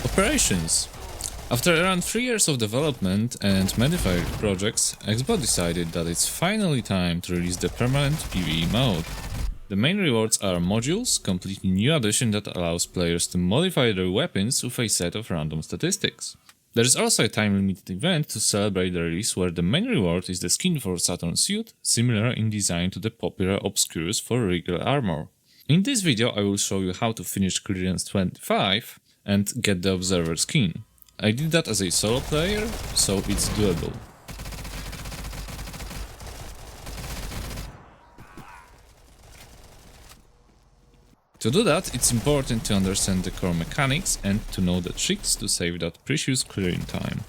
Operations. After around 3 years of development and Modifier projects, Xbox decided that it's finally time to release the permanent PvE mode. The main rewards are modules, completely new addition that allows players to modify their weapons with a set of random statistics. There is also a time-limited event to celebrate the release where the main reward is the skin for Saturn suit, similar in design to the popular Obscurus for regular armor. In this video I will show you how to finish clearance 25 and get the Observer skin. I did that as a solo player, so it's doable. To do that, it's important to understand the core mechanics and to know the tricks to save that precious clearing time.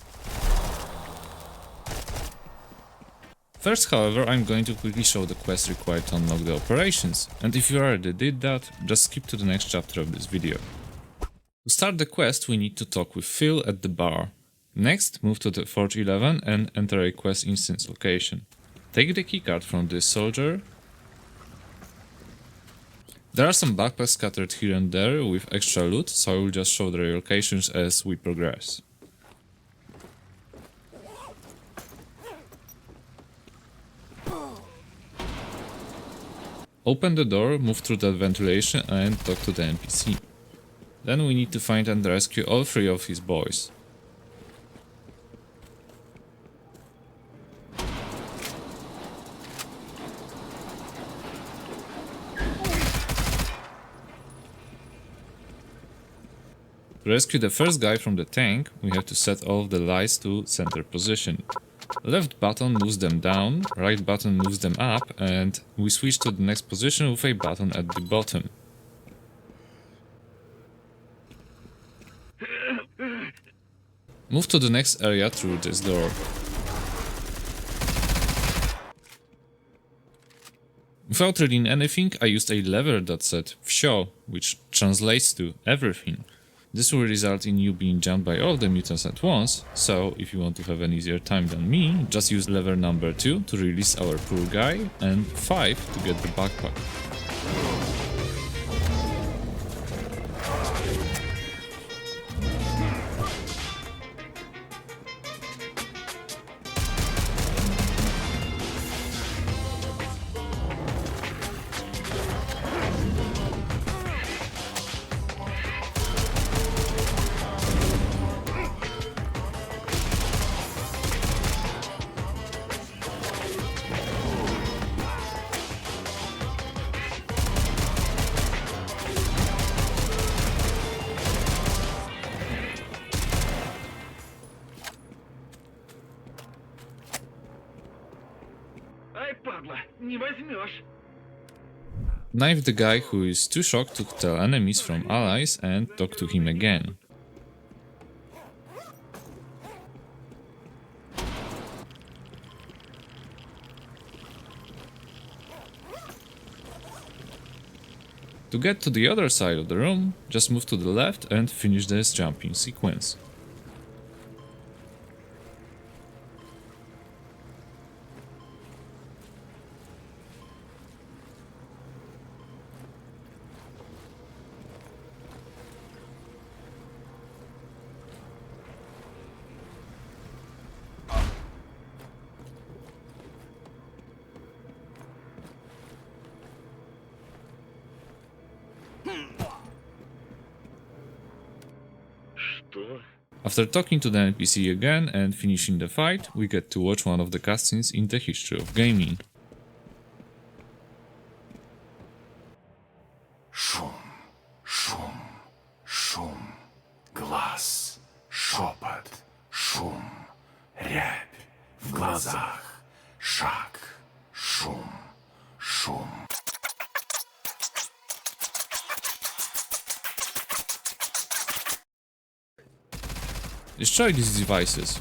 First, however, I'm going to quickly show the quest required to unlock the operations, and if you already did that, just skip to the next chapter of this video. To start the quest, we need to talk with Phil at the bar. Next, move to the Forge 11 and enter a quest instance location. Take the keycard from this soldier. There are some backpacks scattered here and there with extra loot, so I will just show their locations as we progress. Open the door, move through the ventilation and talk to the NPC. Then we need to find and rescue all 3 of his boys. To rescue the first guy from the tank, we have to set all of the lights to center position. Left button moves them down, right button moves them up, and we switch to the next position with a button at the bottom. Move to the next area through this door. Without reading anything, I used a lever that said "Wsio", which translates to everything. This will result in you being jumped by all the mutants at once, so if you want to have an easier time than me, just use lever number 2 to release our poor guy and 5 to get the backpack. Knife the guy who is too shocked to tell enemies from allies and talk to him again. To get to the other side of the room, just move to the left and finish this jumping sequence. After talking to the NPC again and finishing the fight, we get to watch one of the cutscenes in the history of gaming. Шум, шум, шум, глаз, шепот, шум, рябь в глазах, шаг, шум, шум. Destroy these devices.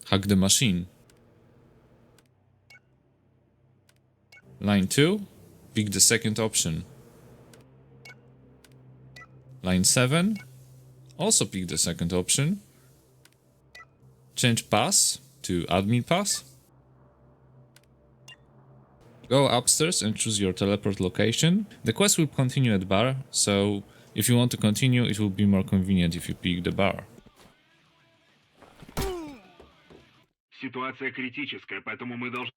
Hack the machine. Line 2. Pick the second option. Line 7. Also pick the second option. Change pass to admin pass. Go upstairs and choose your teleport location. The quest will continue at bar, so If you want to continue, it will be more convenient if you pick the bar. Ситуация критическая, поэтому мы должны...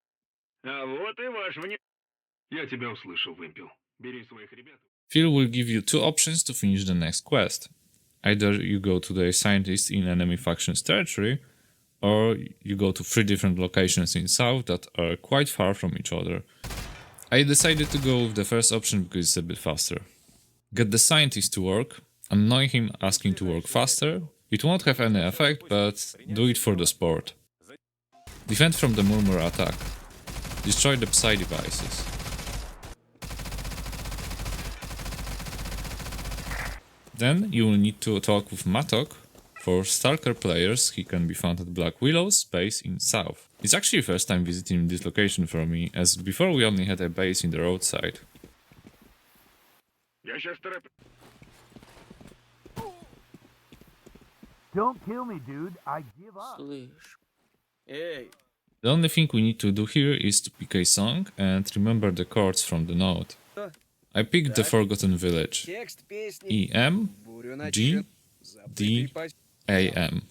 А вот и ваш вне... Я тебя услышал, Вымпел. Бери своих ребят. Phil will give you two options to finish the next quest. Either you go to the scientist in enemy faction's territory, or you go to 3 different locations in south that are quite far from each other. I decided to go with the first option because it's a bit faster. Get the scientist to work, annoy him asking to work faster. It won't have any effect, but do it for the sport. Defend from the Murmur attack. Destroy the Psy devices. Then you will need to talk with Matok. For Stalker players, he can be found at Black Willow's base in south. It's actually first time visiting this location for me, as before we only had a base in the roadside. Я сейчас тороплю. Don't kill me, dude. I give up. Слышь. Эй, The only thing we need to do here is to pick a song and remember the chords from the note. I picked the Forgotten Village. текст песни. E, M, Бурю G, начнет. D, A, M.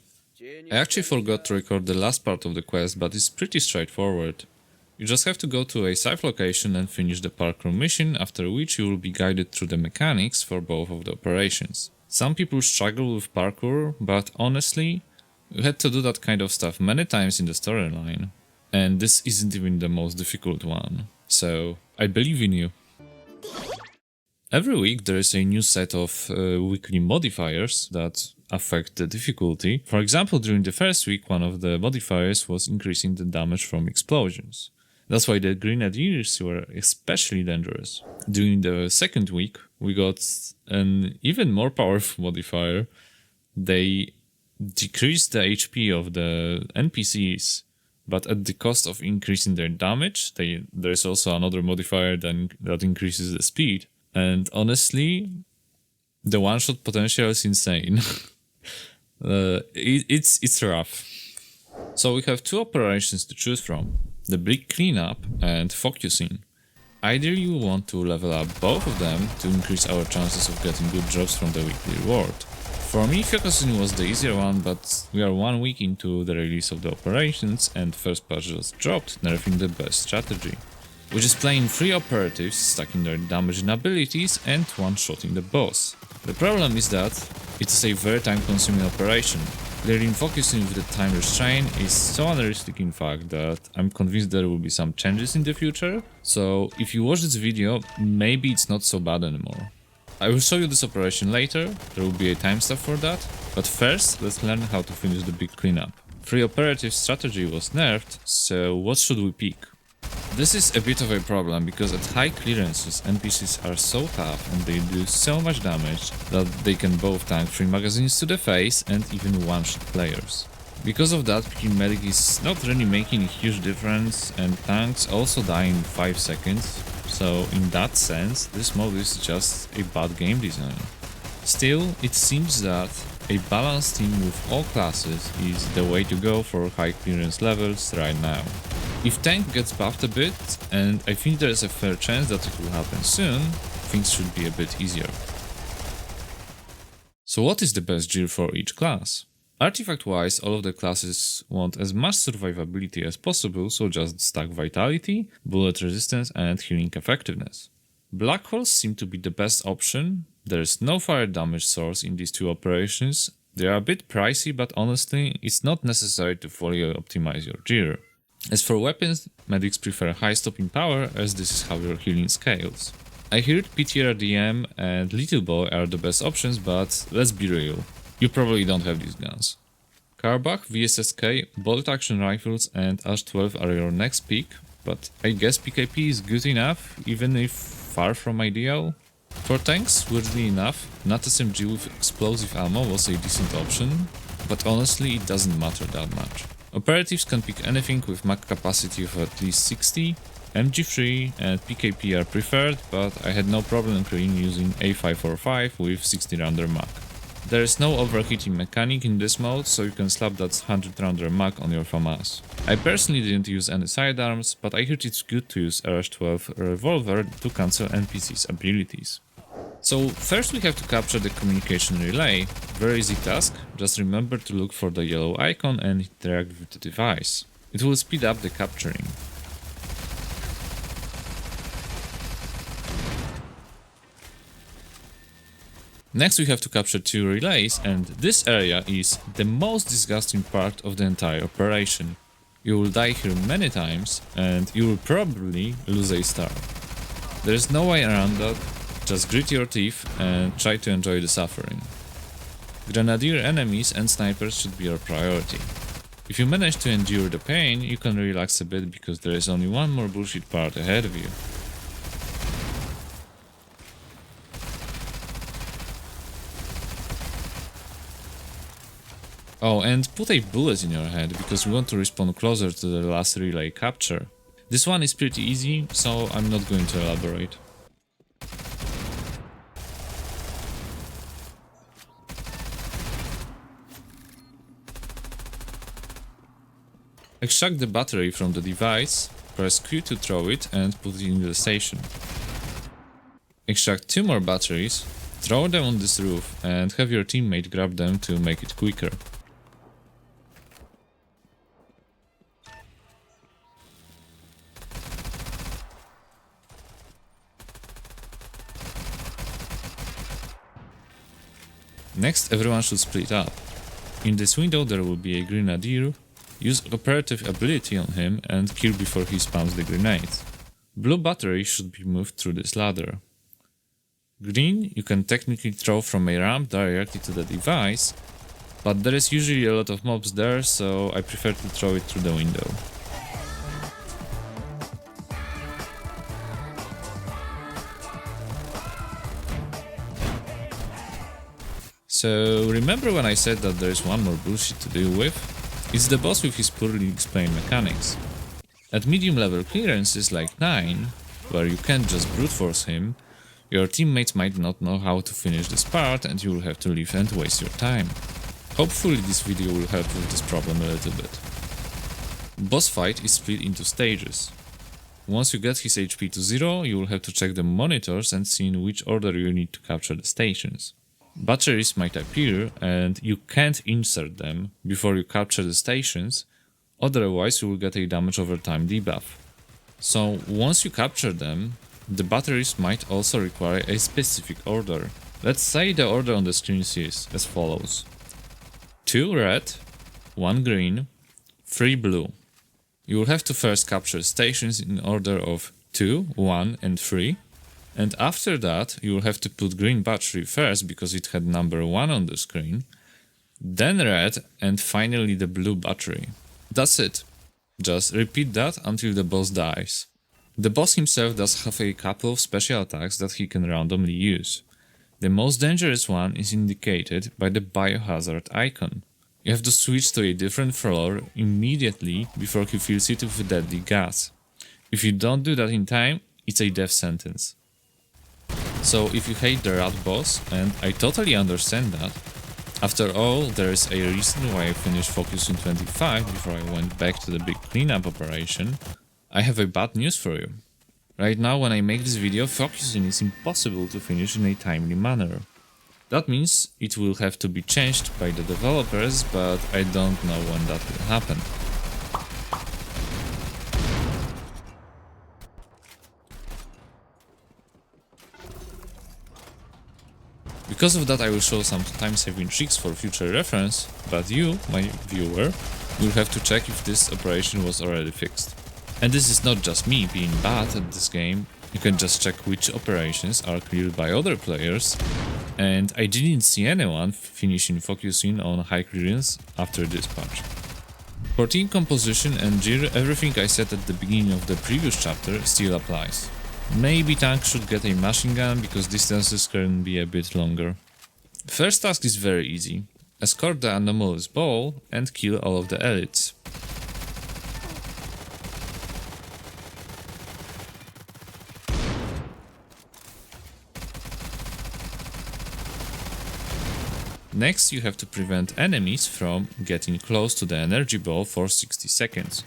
I actually forgot to record the last part of the quest, but it's pretty straightforward. You just have to go to a safe location and finish the parkour mission, after which you will be guided through the mechanics for both of the operations. Some people struggle with parkour, but honestly, you had to do that kind of stuff many times in the storyline. And this isn't even the most difficult one. So, I believe in you. Every week there is a new set of weekly modifiers that affect the difficulty. For example, during the first week, one of the modifiers was increasing the damage from explosions. That's why the Grenadiers were especially dangerous. During the second week, we got an even more powerful modifier. They decreased the HP of the NPCs, but at the cost of increasing their damage. There's also another modifier that increases the speed. And honestly, the one-shot potential is insane. It's rough. So we have 2 operations to choose from: the Big Cleanup and Focusing. Either you want to level up both of them to increase our chances of getting good drops from the weekly reward. For me, Focusing was the easier one, but we are 1 week into the release of the operations and first patch just dropped, nerfing the best strategy, which is playing 3 operatives, stacking their damage and abilities, and one-shotting the boss. The problem is that it's a very time-consuming operation. Clearing Focusing with the time restraint is so unrealistic in fact that I'm convinced there will be some changes in the future, so if you watch this video, maybe it's not so bad anymore. I will show you this operation later, there will be a timestamp for that, but first let's learn how to finish the Big Cleanup. 3 operative strategy was nerfed, so what should we pick? This is a bit of a problem because at high clearances NPCs are so tough and they do so much damage that they can both tank 3 magazines to the face and even one-shot players. Because of that, picking medic is not really making a huge difference, and tanks also die in 5 seconds, so in that sense this mode is just a bad game design. Still, it seems that a balanced team with all classes is the way to go for high clearance levels right now. If tank gets buffed a bit, and I think there is a fair chance that it will happen soon, things should be a bit easier. So what is the best gear for each class? Artifact-wise, all of the classes want as much survivability as possible, so just stack vitality, bullet resistance and healing effectiveness. Black holes seem to be the best option. There is no fire damage source in these 2 operations. They are a bit pricey, but honestly, it's not necessary to fully optimize your gear. As for weapons, medics prefer high stopping power, as this is how your healing scales. I heard PTRDM and Little Boy are the best options, but let's be real, you probably don't have these guns. Karbach, VSSK, bolt action rifles and H12 are your next pick, but I guess PKP is good enough, even if far from ideal. For tanks, weirdly enough, not SMG with explosive ammo was a decent option, but honestly it doesn't matter that much. Operatives can pick anything with mag capacity of at least 60, MG3 and PKP are preferred, but I had no problem using A545 with 60 rounder mag. There is no overheating mechanic in this mode, so you can slap that 100 rounder mag on your FAMAS. I personally didn't use any sidearms, but I heard it's good to use RH12 revolver to cancel NPC's abilities. So first we have to capture the communication relay. Very easy task, just remember to look for the yellow icon and interact with the device. It will speed up the capturing. Next we have to capture 2 relays, and this area is the most disgusting part of the entire operation. You will die here many times and you will probably lose a star. There is no way around that, just grit your teeth and try to enjoy the suffering. Grenadier enemies and snipers should be your priority. If you manage to endure the pain, you can relax a bit because there is only one more bullshit part ahead of you. Oh, and put a bullet in your head, because we want to respawn closer to the last relay capture. This one is pretty easy, so I'm not going to elaborate. Extract the battery from the device, press Q to throw it and put it in the station. Extract 2 more batteries, throw them on this roof and have your teammate grab them to make it quicker. Next, everyone should split up. In this window there will be a grenadier. Use operative ability on him and kill before he spams the grenades. Blue battery should be moved through this ladder. Green you can technically throw from a ramp directly to the device, but there is usually a lot of mobs there, so I prefer to throw it through the window. So remember when I said that there is one more bullshit to deal with? It's the boss with his poorly explained mechanics. At medium level clearances like 9, where you can't just brute force him, your teammates might not know how to finish this part and you will have to leave and waste your time. Hopefully this video will help with this problem a little bit. Boss fight is split into stages. Once you get his HP to 0, you will have to check the monitors and see in which order you need to capture the stations. Batteries might appear and you can't insert them before you capture the stations, otherwise you will get a damage over time debuff. So once you capture them, the batteries might also require a specific order. Let's say the order on the screen is as follows: 2 red, 1 green, 3 blue. You will have to first capture stations in order of 2, 1 and 3. And after that, you will have to put green battery first because it had number 1 on the screen, then red, and finally the blue battery. That's it. Just repeat that until the boss dies. The boss himself does have a couple of special attacks that he can randomly use. The most dangerous one is indicated by the biohazard icon. You have to switch to a different floor immediately before he fills it with deadly gas. If you don't do that in time, it's a death sentence. So if you hate the rat boss, and I totally understand that, after all, there is a reason why I finished Focus in 25 before I went back to the big cleanup operation, I have a bad news for you. Right now when I make this video, focusing is impossible to finish in a timely manner. That means it will have to be changed by the developers, but I don't know when that will happen. Because of that I will show some time-saving tricks for future reference, but you, my viewer, will have to check if this operation was already fixed. And this is not just me being bad at this game, you can just check which operations are cleared by other players, and I didn't see anyone finishing focusing on high clearance after this patch. For team composition and gear, everything I said at the beginning of the previous chapter still applies. Maybe tank should get a machine gun because distances can be a bit longer. First task is very easy. Escort the anomalous ball and kill all of the elites. Next you have to prevent enemies from getting close to the energy ball for 60 seconds.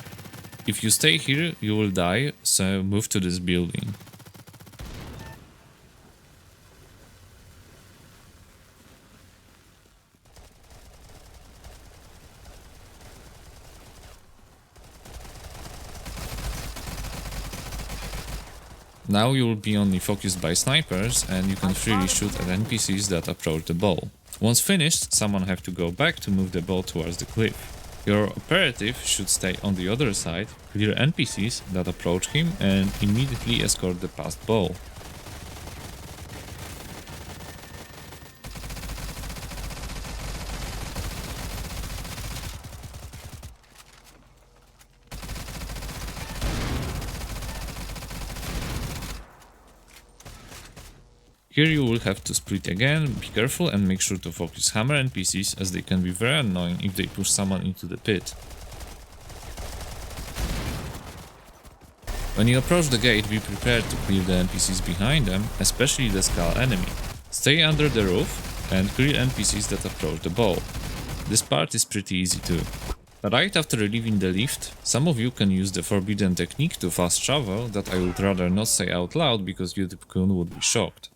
If you stay here, you will die, so move to this building. Now you will be only focused by snipers and you can freely shoot at NPCs that approach the ball. Once finished, someone have to go back to move the ball towards the cliff. Your operative should stay on the other side, clear NPCs that approach him and immediately escort the passed ball. Here you will have to split again, be careful and make sure to focus hammer NPCs as they can be very annoying if they push someone into the pit. When you approach the gate, be prepared to clear the NPCs behind them, especially the skull enemy. Stay under the roof and clear NPCs that approach the ball. This part is pretty easy too. Right after leaving the lift, some of you can use the forbidden technique to fast travel that I would rather not say out loud because YouTube-kun would be shocked.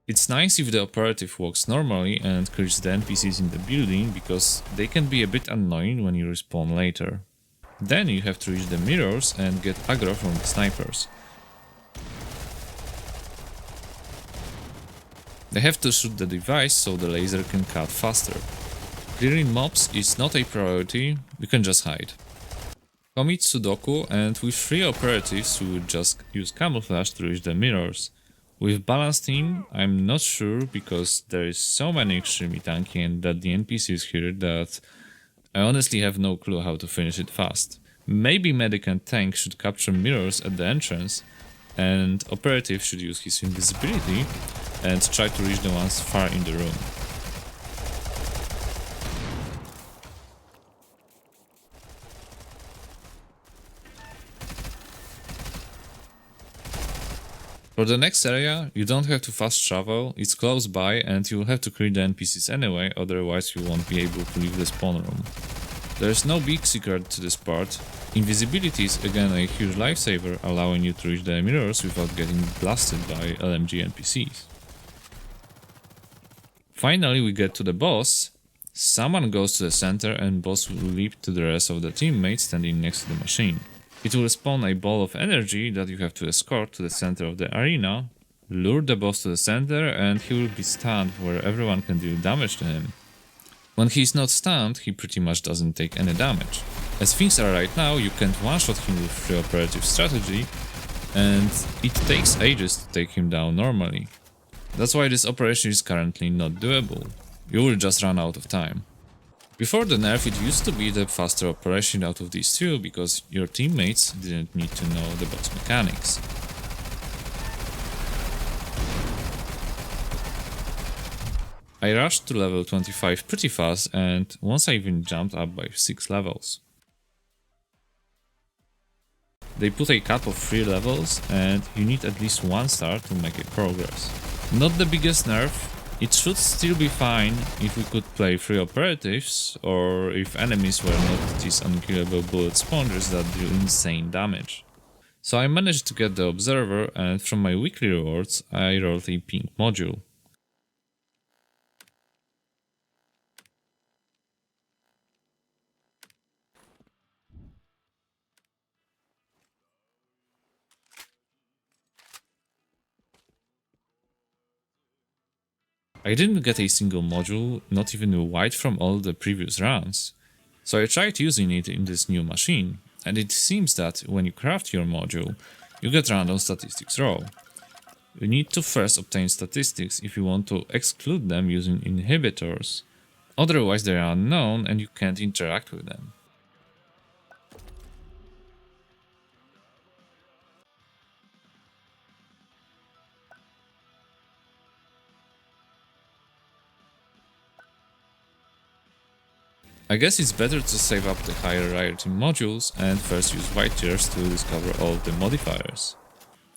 It's nice if the operative walks normally and clears the NPCs in the building because they can be a bit annoying when you respawn later. Then you have to reach the mirrors and get aggro from the snipers. They have to shoot the device so the laser can cut faster. Clearing mobs is not a priority, you can just hide. Commit Sudoku and with 3 operatives we would just use camouflage to reach the mirrors. With balanced team, I'm not sure because there is so many extremely tanky and that the NPCs here that I honestly have no clue how to finish it fast. Maybe medic and tank should capture mirrors at the entrance and operative should use his invisibility and try to reach the ones far in the room. For the next area, you don't have to fast travel, it's close by and you will have to clear the NPCs anyway, otherwise you won't be able to leave the spawn room. There is no big secret to this part. Invisibility is again a huge lifesaver, allowing you to reach the mirrors without getting blasted by LMG NPCs. Finally we get to the boss. Someone goes to the center and boss will leap to the rest of the teammates standing next to the machine. It will spawn a ball of energy that you have to escort to the center of the arena, lure the boss to the center and he will be stunned where everyone can deal damage to him. When he is not stunned, he pretty much doesn't take any damage. As things are right now, you can't one-shot him with free operative strategy and it takes ages to take him down normally. That's why this operation is currently not doable. You will just run out of time. Before the nerf, it used to be the faster operation out of these two because your teammates didn't need to know the boss mechanics. I rushed to level 25 pretty fast and once I even jumped up by 6 levels. They put a cap of 3 levels and you need at least 1 star to make a progress. Not the biggest nerf. It should still be fine if we could play 3 operatives or if enemies were not these unkillable bullet sponges that deal insane damage. So I managed to get the observer and from my weekly rewards I rolled a pink module. I didn't get a single module, not even a white from all the previous rounds. So I tried using it in this new machine, and it seems that when you craft your module, you get random statistics raw. You need to first obtain statistics if you want to exclude them using inhibitors, otherwise they are unknown and you can't interact with them. I guess it's better to save up the higher rarity modules and first use white tiers to discover all the modifiers.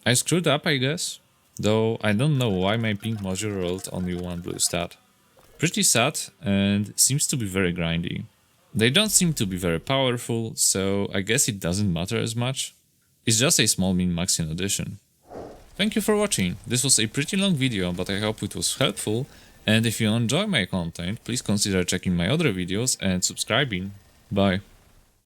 I screwed up, I guess, though I don't know why my pink module rolled only 1 blue stat. Pretty sad and seems to be very grindy. They don't seem to be very powerful, so I guess it doesn't matter as much. It's just a small min-maxing addition. Thank you for watching. This was a pretty long video, but I hope it was helpful. And if you enjoy my content, please consider checking my other videos and subscribing. Bye.